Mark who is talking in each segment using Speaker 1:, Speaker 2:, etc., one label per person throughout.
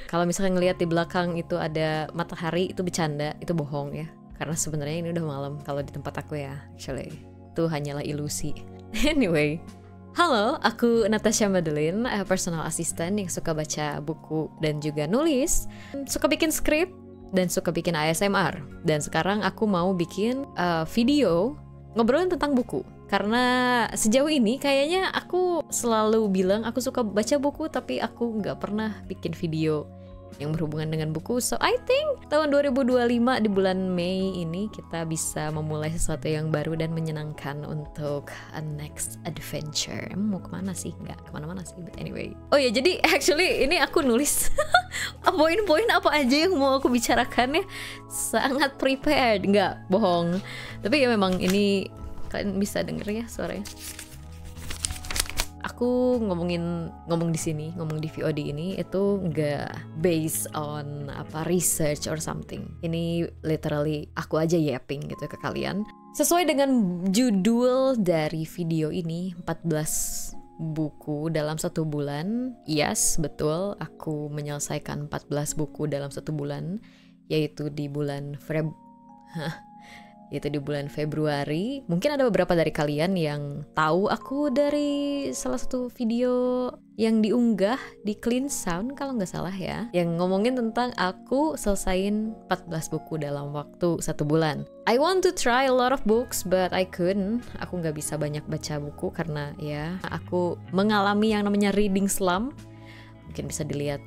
Speaker 1: Kalau misalnya ngelihat di belakang itu ada matahari, itu bercanda, itu bohong ya. Karena sebenarnya ini udah malam kalau di tempat aku ya, actually. Itu hanyalah ilusi. Anyway, halo, aku Natasha Madeline, personal assistant yang suka baca buku dan juga nulis, suka bikin skrip, dan suka bikin ASMR. Dan sekarang aku mau bikin video ngobrolin tentang buku. Karena sejauh ini kayaknya aku selalu bilang aku suka baca buku, tapi aku nggak pernah bikin video yang berhubungan dengan buku. So I think tahun 2025 di bulan Mei ini kita bisa memulai sesuatu yang baru dan menyenangkan untuk a next adventure. Mau kemana sih? Nggak kemana-mana sih, but anyway. Oh ya, jadi actually ini aku nulis poin-poin apa aja yang mau aku bicarakan ya. Sangat prepared, nggak bohong. Tapi ya memang ini kalian bisa denger ya suaranya. Aku ngomong di sini, ngomong di VOD ini itu nggak based on research or something. Ini literally aku aja yapping gitu ke kalian. Sesuai dengan judul dari video ini, 14 buku dalam 1 bulan. Yes, betul, aku menyelesaikan 14 buku dalam 1 bulan, yaitu di bulan Februari. Mungkin ada beberapa dari kalian yang tahu aku dari salah satu video yang diunggah di Clean Sound kalau nggak salah ya, yang ngomongin tentang aku selesain 14 buku dalam waktu 1 bulan. I want to try a lot of books but I couldn't. Aku nggak bisa banyak baca buku karena ya aku mengalami yang namanya reading slump. Mungkin bisa dilihat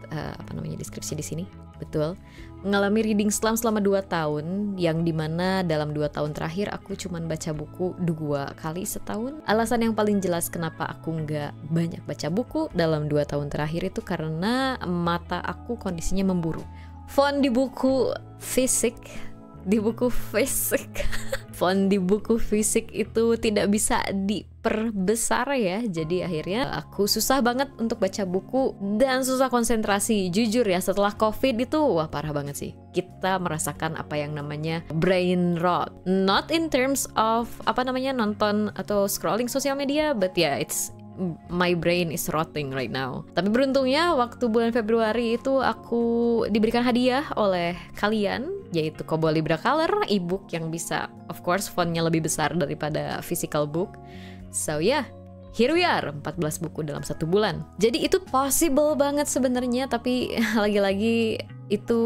Speaker 1: deskripsi di sini. Betul, mengalami reading slump selama 2 tahun, yang dimana dalam 2 tahun terakhir aku cuman baca buku 2 kali setahun. Alasan yang paling jelas kenapa aku nggak banyak baca buku dalam 2 tahun terakhir itu karena mata aku kondisinya memburuk. Font di buku fisik font di buku fisik itu tidak bisa diperbesar ya. Jadi akhirnya aku susah banget untuk baca buku dan susah konsentrasi. Jujur ya, setelah COVID itu wah parah banget sih. Kita merasakan apa yang namanya brain rot. Not in terms of nonton atau scrolling sosial media, but yeah, my brain is rotting right now. Tapi beruntungnya waktu bulan Februari itu aku diberikan hadiah oleh kalian, yaitu Kobo Libra Color, ebook yang bisa, of course, fontnya lebih besar daripada physical book. So yeah, here we are, 14 buku dalam 1 bulan. Jadi itu possible banget sebenarnya, tapi lagi-lagi itu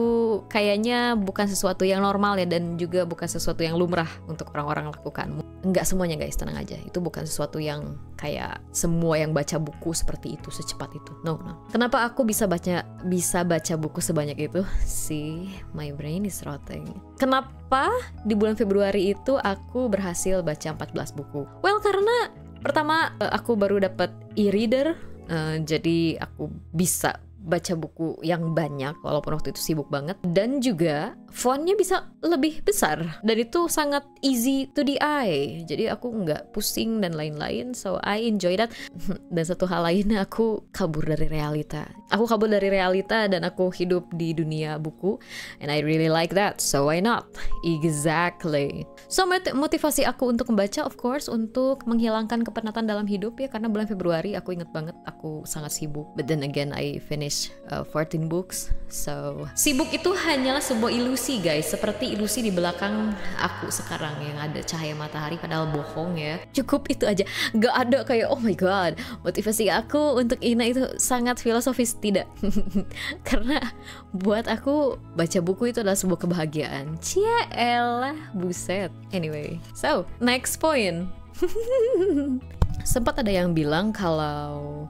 Speaker 1: kayaknya bukan sesuatu yang normal ya, dan juga bukan sesuatu yang lumrah untuk orang-orang lakukan. Enggak semuanya guys, tenang aja. Itu bukan sesuatu yang kayak semua yang baca buku seperti itu, secepat itu. No. Kenapa aku bisa baca buku sebanyak itu? See, my brain is rotting. Kenapa di bulan Februari itu aku berhasil baca 14 buku? Well, karena pertama aku baru dapat e-reader, jadi aku bisa baca buku yang banyak walaupun waktu itu sibuk banget, dan juga fontnya bisa lebih besar dan itu sangat easy to the eye, jadi aku nggak pusing dan lain-lain. So I enjoy that. Dan satu hal lainnya, aku kabur dari realita dan aku hidup di dunia buku, and I really like that, so why not? Exactly. So motivasi aku untuk membaca, of course, untuk menghilangkan kepenatan dalam hidup ya, karena bulan Februari aku inget banget aku sangat sibuk, but then again I finished 14 books. So sibuk itu hanyalah sebuah ilusi guys, seperti ilusi di belakang aku sekarang yang ada cahaya matahari, padahal bohong ya. Cukup itu aja, gak ada kayak oh my god motivasi aku untuk Ina itu sangat filosofis, tidak. Karena buat aku baca buku itu adalah sebuah kebahagiaan. Cielah, buset. Anyway, so next point. Sempat ada yang bilang kalau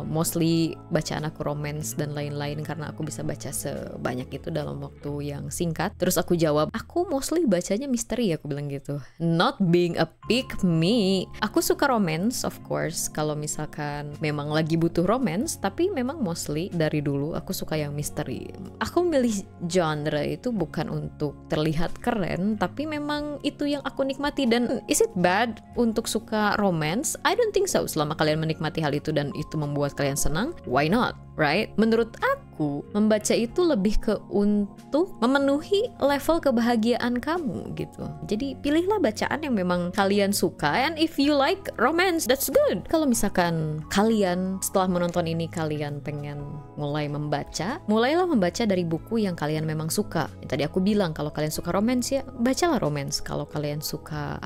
Speaker 1: mostly bacaan aku romance dan lain-lain karena aku bisa baca sebanyak itu dalam waktu yang singkat. Terus aku jawab, aku mostly bacanya misteri, aku bilang gitu. Not being a pick me. Aku suka romance, of course, kalau misalkan memang lagi butuh romance, tapi memang mostly dari dulu aku suka yang misteri. Aku milih genre itu bukan untuk terlihat keren, tapi memang itu yang aku nikmati. Dan is it bad untuk suka romance? I don't think so. Selama kalian menikmati hal itu dan itu membuat kalian senang, why not, right? Menurut aku buku, membaca itu lebih ke untuk memenuhi level kebahagiaan kamu gitu. Jadi pilihlah bacaan yang memang kalian suka, and if you like romance, that's good. Kalau misalkan kalian setelah menonton ini kalian pengen mulai membaca, mulailah membaca dari buku yang kalian memang suka. Tadi aku bilang kalau kalian suka romance ya bacalah romance. Kalau kalian suka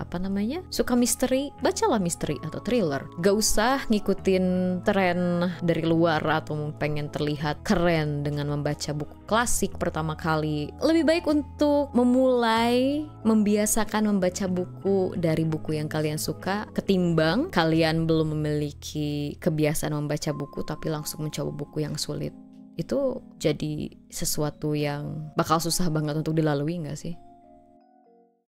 Speaker 1: suka misteri, bacalah misteri atau thriller. Gak usah ngikutin tren dari luar atau pengen terlihat keren dengan membaca buku klasik pertama kali. Lebih baik untuk memulai membiasakan membaca buku dari buku yang kalian suka, ketimbang kalian belum memiliki kebiasaan membaca buku tapi langsung mencoba buku yang sulit. Itu jadi sesuatu yang bakal susah banget untuk dilalui gak sih?